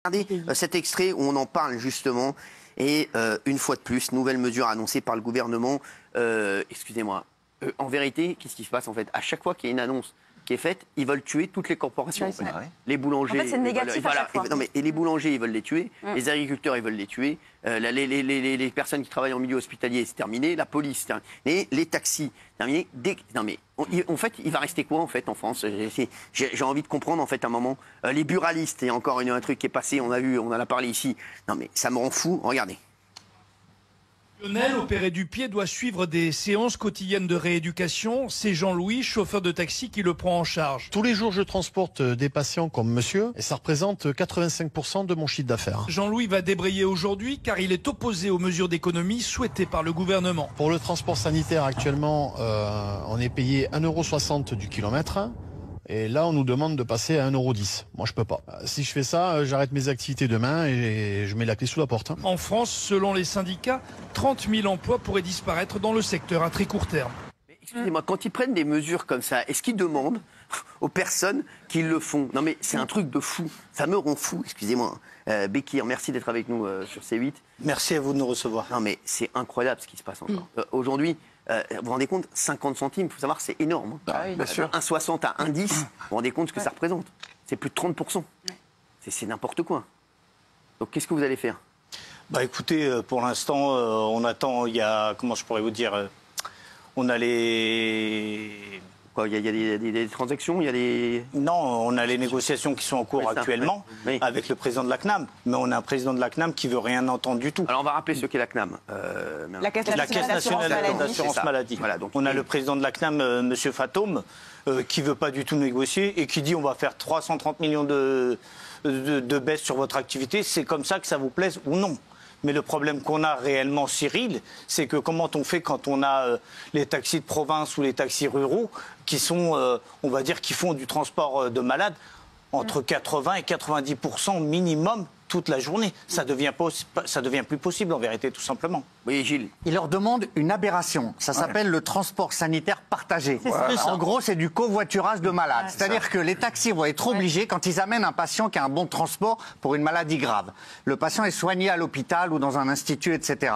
Regardez cet extrait où on en parle justement, et une fois de plus, nouvelle mesure annoncée par le gouvernement. Excusez-moi, en vérité, qu'est-ce qui se passe en fait? À chaque fois qu'il y a une annonce qui est faite, ils veulent tuer toutes les corporations. En fait. Les boulangers, en fait, c'est négatif à chaque fois. Non, mais, et les boulangers, ils veulent les tuer. Les agriculteurs, ils veulent les tuer. Les personnes qui travaillent en milieu hospitalier, c'est terminé. La police, c'est terminé. Les taxis, terminé. Non mais, en fait, il va rester quoi en fait en France? J'ai envie de comprendre en fait un moment. Les buralistes, il y a encore un truc qui est passé. On en a parlé ici. Non mais ça me rend fou. Regardez. Lionel, opéré du pied, doit suivre des séances quotidiennes de rééducation. C'est Jean-Louis, chauffeur de taxi, qui le prend en charge. Tous les jours, je transporte des patients comme monsieur et ça représente 85% de mon chiffre d'affaires. Jean-Louis va débrayer aujourd'hui car il est opposé aux mesures d'économie souhaitées par le gouvernement. Pour le transport sanitaire, actuellement, on est payé 1,60 € du kilomètre. Et là, on nous demande de passer à 1,10 €. Moi, je peux pas. Si je fais ça, j'arrête mes activités demain et je mets la clé sous la porte. En France, selon les syndicats, 30 000 emplois pourraient disparaître dans le secteur à très court terme. Excusez-moi, quand ils prennent des mesures comme ça, est-ce qu'ils demandent aux personnes qui le font? Non mais c'est un truc de fou. Ça me rend fou, excusez-moi. Bekir, merci d'être avec nous sur C8. Merci à vous de nous recevoir. Non mais c'est incroyable ce qui se passe encore. Aujourd'hui, vous vous rendez compte, 50 centimes, il faut savoir, c'est énorme. Ah oui, bien sûr. 1,60 à 1,10, vous vous rendez compte ce que ça représente? C'est plus de 30%. C'est n'importe quoi. Donc qu'est-ce que vous allez faire? Bah écoutez, pour l'instant, on attend, il y a, comment je pourrais vous dire, on a les... Quoi, il y a des transactions, il y a des... Non, on a les négociations qui sont en cours actuellement avec le président de la CNAM, mais on a un président de la CNAM qui veut rien entendre du tout. Alors on va rappeler ce qu'est la CNAM. La Caisse nationale d'assurance maladie. Voilà, donc on a le président de la CNAM, M. Fatoum, qui veut pas du tout négocier et qui dit on va faire 330 millions de baisse sur votre activité. C'est comme ça que ça vous plaise ou non? Mais le problème qu'on a réellement, Cyril, c'est que comment on fait quand on a les taxis de province ou les taxis ruraux qui sont, on va dire, qui font du transport de malades entre 80 et 90% minimum toute la journée. Ça devient plus possible en vérité, tout simplement. Oui, Gilles. Il leur demande une aberration. Ça s'appelle le transport sanitaire partagé. En gros, c'est du covoiturage de malades. C'est-à-dire que les taxis vont être obligés, quand ils amènent un patient qui a un bon de transport pour une maladie grave, le patient est soigné à l'hôpital ou dans un institut, etc.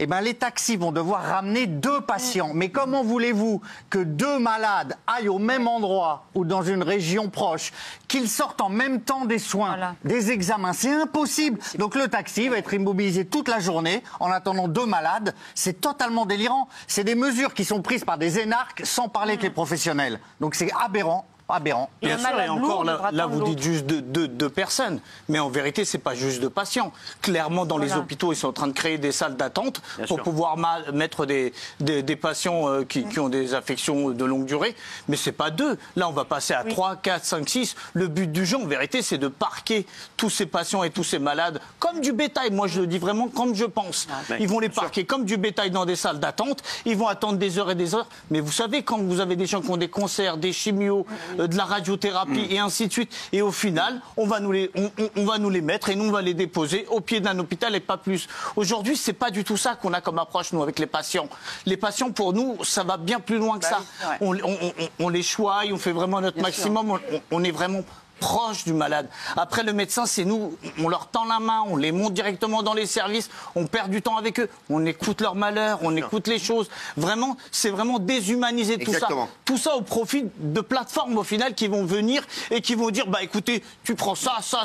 Eh bien, les taxis vont devoir ramener 2 patients. Mais comment voulez-vous que 2 malades aillent au même endroit ou dans une région proche, qu'ils sortent en même temps des soins, des examens? C'est impossible. Donc le taxi va être immobilisé toute la journée en attendant 2 malades. C'est totalement délirant. C'est des mesures qui sont prises par des énarques sans parler avec les professionnels. Donc c'est aberrant. Aberrant. Bien sûr, et encore, là vous dites juste de personnes, mais en vérité, c'est pas juste de patients. Clairement, dans les hôpitaux, ils sont en train de créer des salles d'attente pour pouvoir mettre des patients qui ont des affections de longue durée, mais c'est pas 2. Là, on va passer à 3, 4, 5, 6. Le but du jeu, en vérité, c'est de parquer tous ces patients et tous ces malades comme du bétail. Moi, je le dis vraiment comme je pense. Ils vont les parquer comme du bétail dans des salles d'attente. Ils vont attendre des heures et des heures. Mais vous savez, quand vous avez des gens qui ont des cancers, des chimios, de la radiothérapie et ainsi de suite. Et au final, on va nous les mettre et nous, on va les déposer au pied d'un hôpital et pas plus. Aujourd'hui, c'est pas du tout ça qu'on a comme approche, nous, avec les patients. Les patients, pour nous, ça va bien plus loin que ça. On les choisit, on fait vraiment notre maximum, on est vraiment proche du malade. Après, le médecin, c'est nous, on leur tend la main, on les monte directement dans les services, on perd du temps avec eux, on écoute leurs malheurs, on écoute les choses. Vraiment, c'est vraiment déshumaniser tout ça. Tout ça au profit de plateformes, au final, qui vont venir et qui vont dire, bah écoutez, tu prends ça, ça,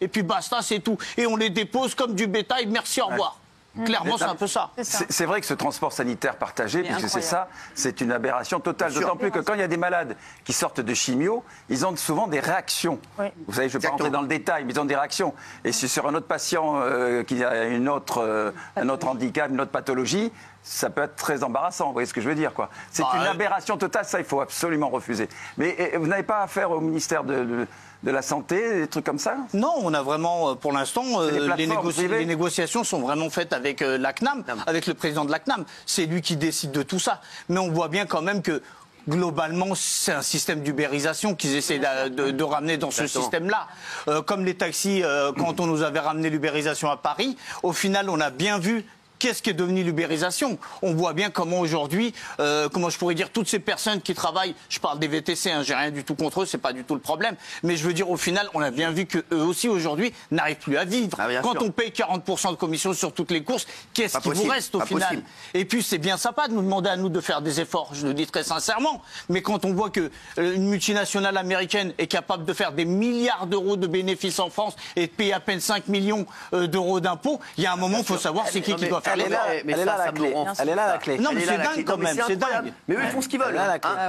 et puis basta, c'est tout. Et on les dépose comme du bétail, merci, au revoir. Clairement, c'est un peu ça. C'est vrai que ce transport sanitaire partagé, puisque c'est ça, c'est une aberration totale. D'autant plus que quand il y a des malades qui sortent de chimio, ils ont souvent des réactions. Vous savez, je ne vais pas rentrer dans le détail, mais ils ont des réactions. Et si sur un autre patient qui a un autre handicap, une autre pathologie, ça peut être très embarrassant, vous voyez ce que je veux dire, quoi. C'est une aberration totale, ça il faut absolument refuser. Mais vous n'avez pas affaire au ministère de la Santé, des trucs comme ça? Non, on a vraiment, pour l'instant, les négociations sont vraiment faites avec la CNAM, avec le président de la CNAM. C'est lui qui décide de tout ça. Mais on voit bien quand même que globalement, c'est un système d'ubérisation qu'ils essaient de ramener dans ce système-là. Comme les taxis, quand on nous avait ramené l'ubérisation à Paris, au final, on a bien vu qu'est-ce qui est devenu l'ubérisation? On voit bien comment aujourd'hui, comment je pourrais dire, toutes ces personnes qui travaillent, je parle des VTC, hein, j'ai rien du tout contre eux, c'est pas du tout le problème, mais je veux dire, au final, on a bien vu qu'eux aussi aujourd'hui n'arrivent plus à vivre. Quand on paye 40% de commission sur toutes les courses, qu'est-ce qui vous reste au final? Et puis c'est bien sympa de nous demander à nous de faire des efforts, je le dis très sincèrement, mais quand on voit que une multinationale américaine est capable de faire des milliards d'euros de bénéfices en France et de payer à peine 5 millions d'euros d'impôts, il y a un moment, il faut savoir c'est qui doit faire l'effort. Elle est là la clé. Elle est là la clé. Non mais c'est dingue quand même, c'est dingue. Mais eux ils font ce qu'ils veulent.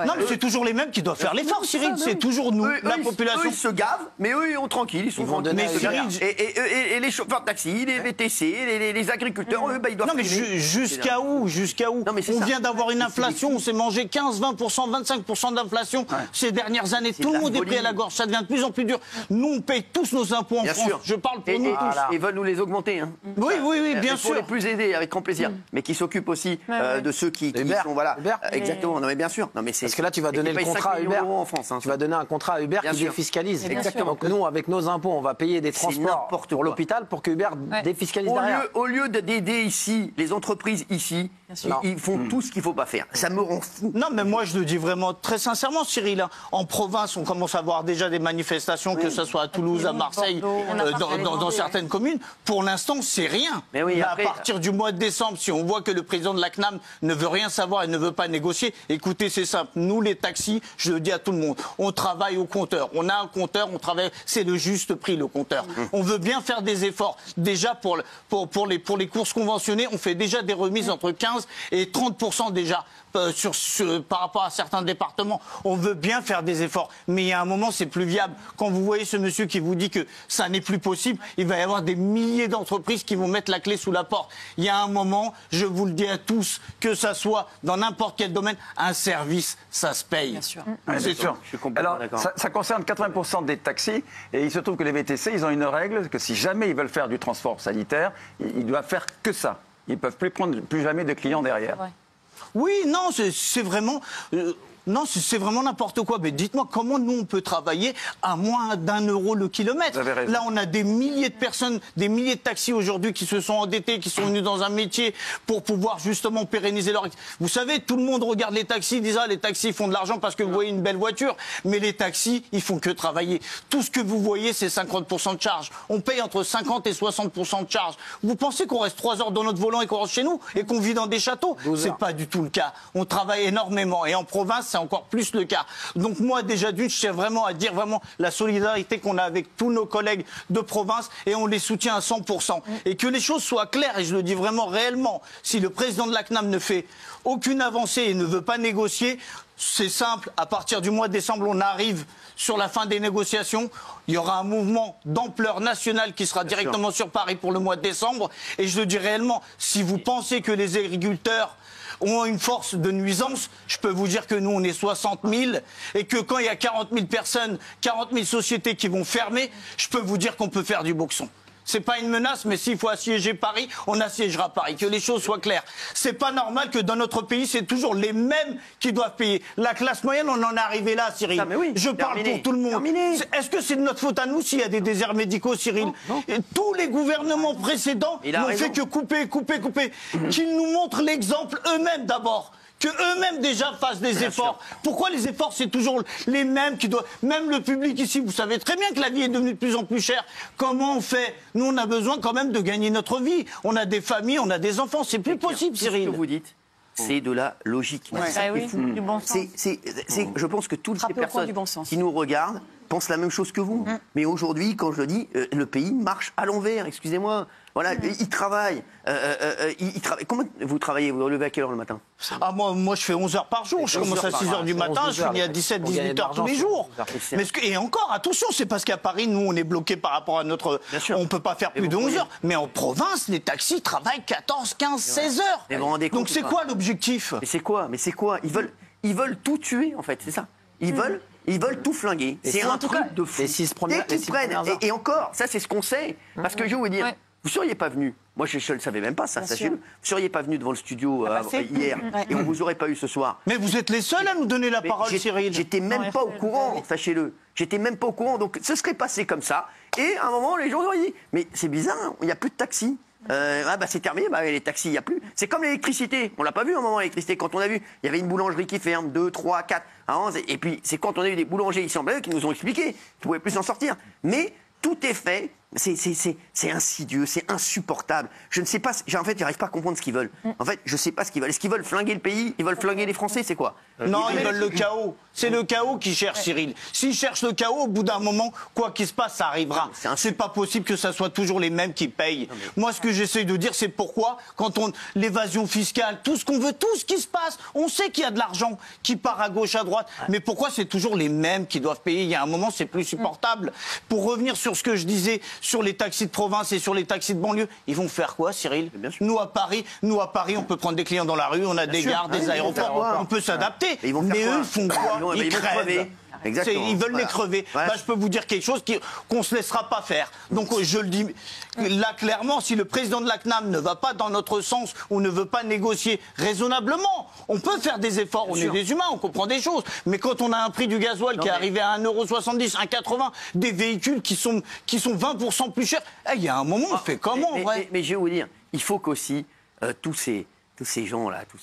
Non mais c'est toujours les mêmes qui doivent faire l'effort, Cyril, c'est toujours nous, la population. Eux ils se gavent, mais eux ils sont tranquilles, ils sont tranquilles. Et les chauffeurs de taxi, les VTC, les agriculteurs, eux ils doivent... Non mais jusqu'à où? On vient d'avoir une inflation, on s'est mangé 15, 20%, 25% d'inflation ces dernières années. Tout le monde est pris à la gorge, ça devient de plus en plus dur. Nous, on paye tous nos impôts en France. Je parle pour nous tous. Ils veulent nous les augmenter. Hein. Oui, bien sûr. Pour les plus aidés, avec grand plaisir. Mais qui s'occupent aussi de ceux qui sont... Voilà. Exactement, non mais bien sûr. Parce que là, tu vas donner le contrat à Uber. Tu vas donner un contrat à Uber qui défiscalise. Exactement. Donc nous, avec nos impôts, on va payer des transports pour l'hôpital pour que Uber défiscalise derrière. Au lieu d'aider ici, les entreprises ici, ils font tout ce qu'il ne faut pas faire. Ça me rend fou. Non, mais moi, je le dis vraiment très sincèrement, Cyril. En province, on commence à voir déjà des manifestations, que ce soit à Toulouse, à Marseille, dans certaines communes. Pour l'instant, c'est rien. Mais oui, à partir du mois de décembre, si on voit que le président de la CNAM ne veut rien savoir et ne veut pas négocier, écoutez, c'est simple. Nous, les taxis, je le dis à tout le monde, on travaille au compteur. On a un compteur, on travaille, c'est le juste prix, le compteur. On veut bien faire des efforts. Déjà, pour les courses conventionnées, on fait déjà des remises entre 15 et 30% déjà. Par rapport à certains départements, on veut bien faire des efforts, mais il y a un moment, c'est plus viable. Quand vous voyez ce monsieur qui vous dit que ça n'est plus possible, il va y avoir des milliers d'entreprises qui vont mettre la clé sous la porte. Il y a un moment, je vous le dis à tous, que ça soit dans n'importe quel domaine, un service, ça se paye. Bien sûr. C'est sûr. Alors, ça concerne 80% des taxis, et il se trouve que les VTC, ils ont une règle, que si jamais ils veulent faire du transport sanitaire, ils doivent faire que ça. Ils ne peuvent plus prendre plus jamais de clients derrière. Ouais. Oui, non, c'est vraiment... Non, c'est vraiment n'importe quoi. Mais dites-moi, comment nous, on peut travailler à moins d'1 euro le kilomètre? Là, on a des milliers de personnes, des milliers de taxis aujourd'hui qui se sont endettés, qui sont venus dans un métier pour pouvoir justement pérenniser leur... Vous savez, tout le monde regarde les taxis, disent « Ah, les taxis font de l'argent parce que vous voyez une belle voiture. » Mais les taxis, ils font que travailler. Tout ce que vous voyez, c'est 50% de charge. On paye entre 50 et 60% de charge. Vous pensez qu'on reste 3 heures dans notre volant et qu'on rentre chez nous et qu'on vit dans des châteaux? C'est pas du tout le cas. On travaille énormément. Et en province, c'est encore plus le cas. Donc moi, déjà d'une, je tiens vraiment à dire vraiment la solidarité qu'on a avec tous nos collègues de province et on les soutient à 100%. Et que les choses soient claires, et je le dis vraiment réellement, si le président de la CNAM ne fait aucune avancée et ne veut pas négocier, c'est simple, à partir du mois de décembre, on arrive sur la fin des négociations. Il y aura un mouvement d'ampleur nationale qui sera directement sur Paris pour le mois de décembre. Et je le dis réellement, si vous pensez que les agriculteurs ont une force de nuisance, je peux vous dire que nous, on est 60 000 et que quand il y a 40 000 personnes, 40 000 sociétés qui vont fermer, je peux vous dire qu'on peut faire du boxon. C'est pas une menace, mais s'il faut assiéger Paris, on assiégera Paris. Que les choses soient claires. C'est pas normal que dans notre pays, c'est toujours les mêmes qui doivent payer. La classe moyenne, on en est arrivé là, Cyril. Ah, oui, je parle pour tout le monde. Est-ce que c'est de notre faute à nous s'il y a des déserts médicaux, Cyril? Non. Et tous les gouvernements précédents n'ont fait que couper. Qu'ils nous montrent l'exemple eux-mêmes d'abord. Que eux-mêmes déjà fassent des efforts. Pourquoi les efforts, c'est toujours les mêmes qui doivent... Même le public ici, vous savez très bien que la vie est devenue de plus en plus chère. Comment on fait? Nous, on a besoin quand même de gagner notre vie. On a des familles, on a des enfants. C'est plus possible, Cyril. Ce que vous dites, c'est de la logique. Du bon sens. Je pense que toutes les personnes qui nous regardent pensent la même chose que vous. Mais aujourd'hui, quand je le dis, le pays marche à l'envers, excusez-moi. Voilà, ils travaillent. Comment vous travaillez? Vous vous levez à quelle heure le matin? Moi, je fais 11 heures par jour. Je commence à 6 heures du matin, je finis à 17, 18 heures tous les jours. Et encore, attention, c'est parce qu'à Paris, nous, on est bloqué par rapport à notre... On ne peut pas faire plus de 11 heures. Mais en province, les taxis travaillent 14, 15, 16 heures. Donc c'est quoi l'objectif? Mais c'est quoi? Ils veulent tout tuer, en fait, c'est ça. Ils veulent tout flinguer. C'est un truc de fou. Et encore, ça, c'est ce qu'on sait. Parce que je vais vous dire... Vous ne seriez pas venu, moi je ne le savais même pas ça, sachez-le, vous ne seriez pas venu devant le studio hier et on ne vous aurait pas eu ce soir. Mais vous êtes les seuls à nous donner la parole, Cyril. J'étais même pas au courant, sachez-le. J'étais même pas au courant, donc ce serait passé comme ça. Et à un moment, les gens auraient dit, mais c'est bizarre, il n'y a plus de taxi. c'est terminé, les taxis, il n'y a plus. C'est comme l'électricité. On l'a pas vu à un moment, l'électricité. Quand on a vu, il y avait une boulangerie qui ferme 2, 3, 4, 11. Et puis, c'est quand on a eu des boulangers ici en Belgique qui nous ont expliqué qu'ils ne pouvaient plus s'en sortir. Mais tout est fait. C'est insidieux, c'est insupportable. Je ne sais pas, en fait, j'arrive pas à comprendre ce qu'ils veulent. En fait, je sais pas ce qu'ils veulent. Est-ce qu'ils veulent flinguer le pays? Ils veulent flinguer les Français, c'est quoi? Non, ils veulent le chaos. C'est le chaos qu'ils cherchent, Cyril. S'ils cherchent le chaos, au bout d'un moment, quoi qu'il se passe, ça arrivera. C'est pas possible que ça soit toujours les mêmes qui payent. Moi, ce que j'essaie de dire, c'est pourquoi, quand l'évasion fiscale, tout ce qu'on veut, tout ce qui se passe, on sait qu'il y a de l'argent qui part à gauche, à droite. Mais pourquoi c'est toujours les mêmes qui doivent payer? Il y a un moment, c'est plus supportable. Pour revenir sur ce que je disais, sur les taxis de province et sur les taxis de banlieue, ils vont faire quoi, Cyril? Nous à Paris, on peut prendre des clients dans la rue, on a des gares, des aéroports, on peut s'adapter. Mais eux, ils font quoi? Ils crèvent. Ils veulent les crever. Je peux vous dire quelque chose qu'on ne se laissera pas faire. Donc je le dis là clairement, si le président de la CNAM ne va pas dans notre sens ou ne veut pas négocier raisonnablement, on peut faire des efforts, on est des humains, on comprend des choses. Mais quand on a un prix du gasoil qui est arrivé à 1,70 €, 1,80 €, des véhicules qui sont 20% plus chers, il y a un moment, on fait comment, en vrai? Mais je vais vous dire, il faut qu'aussi tous ces gens-là, tous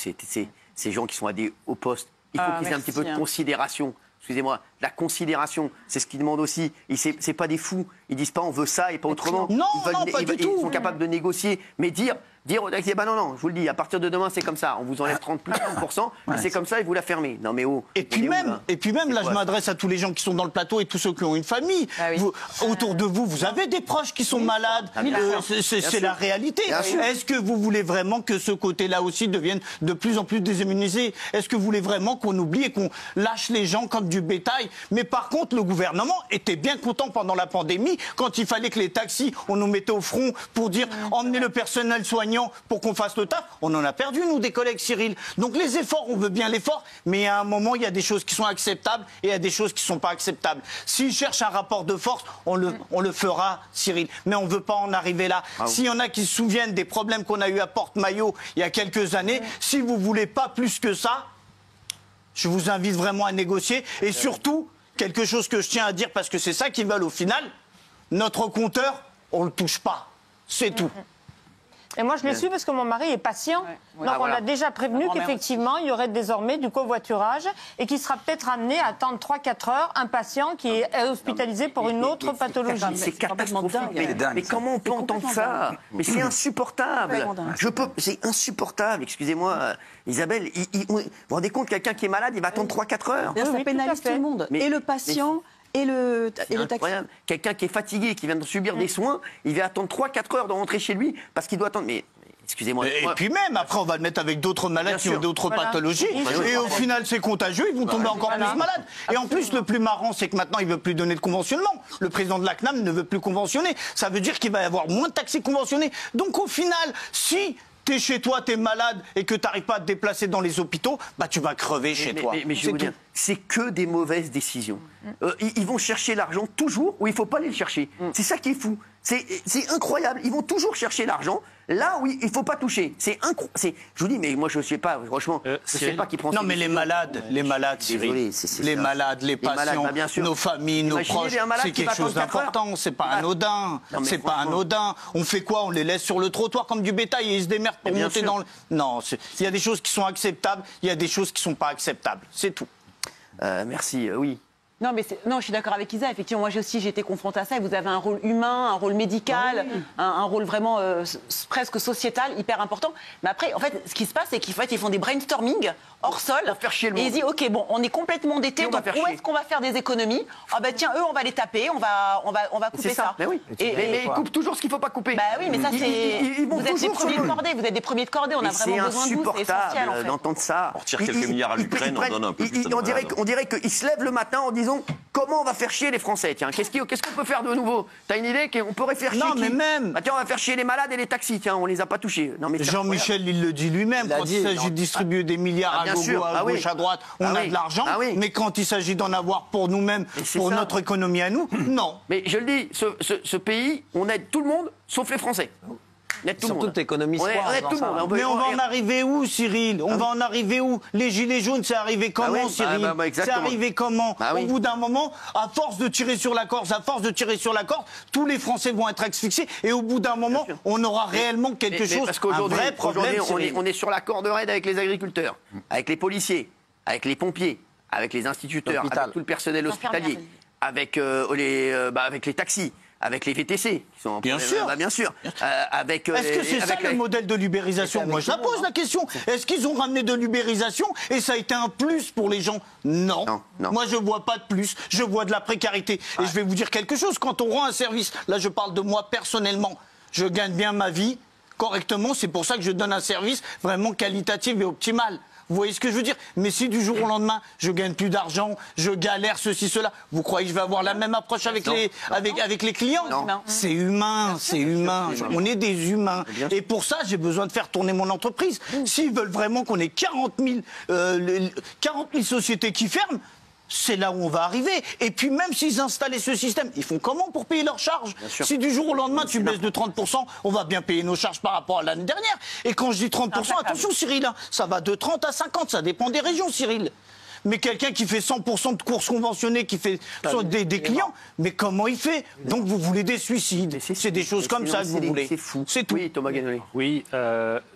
ces gens qui sont à des hauts postes, il faut qu'ils aient un petit peu de considération. Excusez-moi, la considération, c'est ce qu'ils demandent aussi. C'est pas des fous. Ils disent pas on veut ça et pas autrement. Non, pas du tout. Ils sont capables de négocier, mais dire aux taxis, non, je vous le dis, à partir de demain c'est comme ça. On vous enlève 30%, et c'est comme ça et vous la fermez. Non mais Et puis même, là, je m'adresse à tous les gens qui sont dans le plateau et tous ceux qui ont une famille. Autour de vous, vous avez des proches qui sont malades. C'est la réalité. Est-ce que vous voulez vraiment que ce côté-là aussi devienne de plus en plus désimmunisé? Est-ce que vous voulez vraiment qu'on oublie et qu'on lâche les gens comme du bétail? Mais par contre, le gouvernement était bien content pendant la pandémie, quand il fallait que les taxis, on nous mettait au front pour dire emmenez le personnel soignant pour qu'on fasse le taf. On en a perdu, nous, des collègues, Cyril. Donc les efforts, on veut bien l'effort, mais à un moment, il y a des choses qui sont acceptables et il y a des choses qui ne sont pas acceptables. S'ils cherchent un rapport de force, on le fera, Cyril. Mais on ne veut pas en arriver là. S'il y en a qui se souviennent des problèmes qu'on a eu à Porte-Maillot il y a quelques années, si vous ne voulez pas plus que ça, je vous invite vraiment à négocier. Et surtout, quelque chose que je tiens à dire, parce que c'est ça qu'ils veulent au final, notre compteur, on ne le touche pas. C'est tout. Et moi, je l'ai su parce que mon mari est patient. Donc, on l'a déjà prévenu qu'effectivement, il y aurait désormais du covoiturage et qu'il sera peut-être amené à attendre 3-4 heures un patient qui est hospitalisé pour une autre pathologie. C'est catastrophique. Mais comment on peut entendre ça? Mais c'est insupportable. C'est insupportable. Excusez-moi, Isabelle. Vous vous rendez compte, quelqu'un qui est malade, il va attendre 3-4 heures. Ça pénalise tout le monde. Et le patient... Et le taxi. Quelqu'un qui est fatigué, qui vient de subir des soins, il va attendre 3-4 heures de rentrer chez lui parce qu'il doit attendre. Mais excusez-moi. Et puis même, après, on va le mettre avec d'autres malades qui ont d'autres pathologies. Et au final, c'est contagieux, ils vont tomber encore plus malades. Et en plus, le plus marrant, c'est que maintenant, il ne veut plus donner de conventionnement. Le président de la CNAM ne veut plus conventionner. Ça veut dire qu'il va y avoir moins de taxis conventionnés. Donc au final, si... t'es chez toi, t'es malade et que t'arrives pas à te déplacer dans les hôpitaux, tu vas crever chez toi. Mais je vais vous dire, c'est que des mauvaises décisions. Ils vont chercher l'argent toujours où il faut pas aller le chercher. C'est ça qui est fou. C'est incroyable. Ils vont toujours chercher l'argent là où il faut pas toucher. C'est incroyable. Je vous dis, mais moi je sais pas. Franchement, je sais pas qui prend. Non, mais les malades, Cyril, les malades, les patients, nos familles, nos proches, c'est quelque chose d'important. C'est pas anodin. C'est pas anodin. On fait quoi? On les laisse sur le trottoir comme du bétail et ils se démerdent pour monter dans le. Non, il y a des choses qui sont acceptables. Il y a des choses qui sont pas acceptables. C'est tout. Merci. Oui. Non, mais je suis d'accord avec Isa. Effectivement, moi j'ai été confrontée à ça. Et vous avez un rôle humain, un rôle médical, un rôle vraiment presque sociétal, hyper important. Mais après, en fait, ce qui se passe, c'est qu'ils font des brainstorming hors sol. Faire chier le monde. Et ils disent, ok, bon, on est complètement endettés. Donc où est-ce qu'on va faire des économies? Ah bah tiens, eux, on va les taper. On va couper ça. Mais oui. Mais ils coupent toujours ce qu'il ne faut pas couper. Bah oui, mais ça c'est. Vous êtes des premiers de cordée. Vous êtes des premiers de cordée. On a vraiment besoin de vous. C'est essentiel en fait. D'entendre ça. On retire quelques milliards à l'Ukraine, on donne un peu plus. On dirait qu'ils se lèvent le matin en disant comment on va faire chier les Français. Tiens, qu'est-ce qu'on peut faire de nouveau? T'as une idée qu'on pourrait faire chier? Non, mais même. Tiens, on va faire chier les malades et les taxis. Tiens, on les a pas touchés. Jean-Michel, il le dit lui-même. Quand il s'agit de distribuer des milliards à gogo, à gauche, à droite, on a de l'argent. Mais quand il s'agit d'en avoir pour nous-mêmes, pour notre économie à nous, non. Mais je le dis, ce pays, on aide tout le monde, sauf les Français. On aide tout le Surtout monde. que t'économises On pas. aide tout le monde. Mais on va en arriver où, Cyril? On va en arriver où? Les gilets jaunes, c'est arrivé comment, Cyril? C'est arrivé comment? Au bout d'un moment, à force de tirer sur la Corse, tous les Français vont être asphyxiés. Et au bout d'un moment, on aura réellement quelque chose, un vrai problème. On est sur la corde raide avec les agriculteurs, avec les policiers, avec les pompiers, avec les instituteurs, avec tout le personnel hospitalier, avec les taxis, avec les VTC qui sont bien sûr. Est-ce que c'est ça le modèle de l'ubérisation? Moi, je la pose la question. Est-ce qu'ils ont ramené de l'ubérisation et ça a été un plus pour les gens? Non. Moi, je vois pas de plus. Je vois de la précarité. Et je vais vous dire quelque chose. Quand on rend un service, là, je parle de moi personnellement, je gagne bien ma vie correctement. C'est pour ça que je donne un service vraiment qualitatif et optimal. Vous voyez ce que je veux dire? Mais si du jour au lendemain, je gagne plus d'argent, je galère, ceci, cela, vous croyez que je vais avoir la même approche avec les clients? C'est humain, c'est humain. On est des humains. Et pour ça, j'ai besoin de faire tourner mon entreprise. S'ils veulent vraiment qu'on ait 40 000 sociétés qui ferment, c'est là où on va arriver. Et puis même s'ils installaient ce système, ils font comment pour payer leurs charges? Si du jour au lendemain tu baisses de 30%, on va bien payer nos charges par rapport à l'année dernière. Et quand je dis 30%, attention Cyril, ça va de 30 à 50, ça dépend des régions Cyril. Mais quelqu'un qui fait 100% de courses conventionnées, qui fait des clients, mais comment il fait? Donc vous voulez des suicides? C'est des choses comme ça que vous voulez. C'est fou. C'est tout. Oui, Thomas Guénolé. Oui,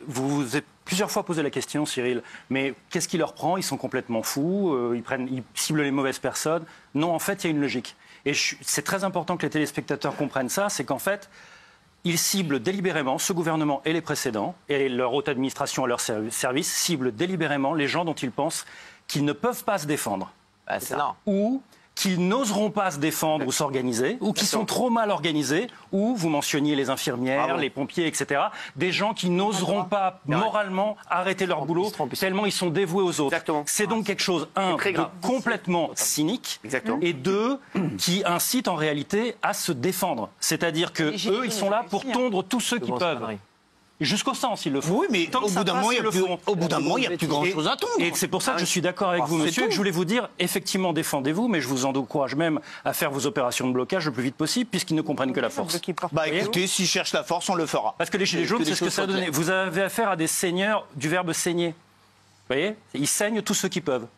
vous vous êtes plusieurs fois posé la question, Cyril, mais qu'est-ce qui leur prend? Ils sont complètement fous, ils ciblent les mauvaises personnes. Non, en fait, il y a une logique. Et c'est très important que les téléspectateurs comprennent ça, c'est qu'en fait, ils ciblent délibérément, ce gouvernement et les précédents, et leur haute administration et leur service, ciblent délibérément les gens dont ils pensent qu'ils ne peuvent pas se défendre. Ou qu'ils n'oseront pas se défendre ou s'organiser, ou qui sont trop mal organisés, ou vous mentionniez les infirmières, les pompiers, etc. Des gens qui n'oseront pas moralement arrêter leur boulot tellement ils sont dévoués aux autres. C'est donc quelque chose, de complètement cynique, et deux, qui incite en réalité à se défendre. C'est-à-dire que eux, ils sont là pour tondre tous ceux qui peuvent. Jusqu'au sens, ils le font. Oui, mais au bout d'un moment, il n'y a plus grand-chose à tondre. Et c'est pour ça que je suis d'accord avec vous, monsieur, et que je voulais vous dire, effectivement, défendez-vous, mais je vous encourage même à faire vos opérations de blocage le plus vite possible, puisqu'ils ne comprennent que la force. Bah écoutez, s'ils cherchent la force, on le fera. Parce que les gilets jaunes, c'est ce que ça a donné. Vous avez affaire à des seigneurs du verbe saigner. Vous voyez? Ils saignent tous ceux qui peuvent.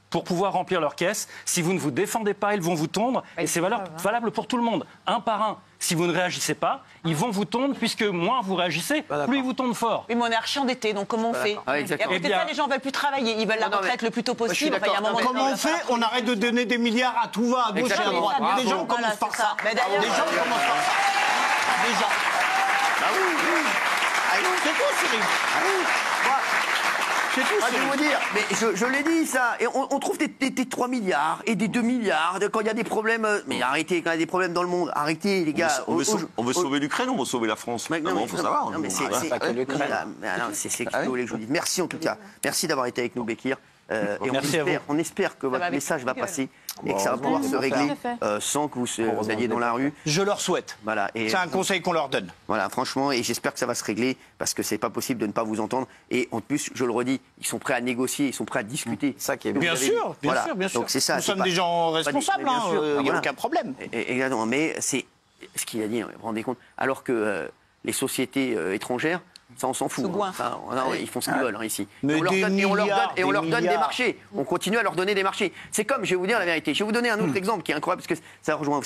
Pour pouvoir remplir leur caisse, si vous ne vous défendez pas, ils vont vous tondre, et c'est valable pour tout le monde, un par un. Si vous ne réagissez pas, ils vont vous tondre, puisque moins vous réagissez, plus ils vous tondent fort. Oui, mais on est archi-endetté, donc comment on fait? Et à côté de ça, les gens ne veulent plus travailler, ils veulent la retraite le plus tôt possible. Comment on fait? On arrête de donner des milliards à tout va, à gauche et à droite. Les gens commencent par ça. Les gens commencent par ça. Déjà. C'est tout, Cyril. C'est tout, je vais vous dire, mais je l'ai dit ça, et on trouve des 3 milliards et des 2 milliards quand il y a des problèmes, mais arrêtez, quand il y a des problèmes dans le monde, arrêtez les gars. On veut sauver l'Ukraine, on veut sauver la France. Il faut savoir. Non, mais c'est ce que vous voulez que je vous dise. Merci en tout cas, merci d'avoir été avec nous, Bekir. Et on espère que votre message va passer et que ça va pouvoir se régler sans que vous alliez dans la rue. Je leur souhaite. Voilà, c'est un conseil qu'on leur donne. Voilà, franchement, et j'espère que ça va se régler parce que c'est pas possible de ne pas vous entendre. Et en plus, je le redis, ils sont prêts à négocier, ils sont prêts à discuter. Ça qui est bien sûr, bien sûr. Donc c'est ça. Nous sommes des gens responsables, il n'y a aucun problème. Exactement, mais c'est ce qu'il a dit, vous vous rendez compte, alors que les sociétés étrangères, ça, on s'en fout. Ils font ce qu'ils veulent ici. Et on leur donne des marchés. On continue à leur donner des marchés. C'est comme, je vais vous dire la vérité, je vais vous donner un autre exemple qui est incroyable parce que ça rejoint.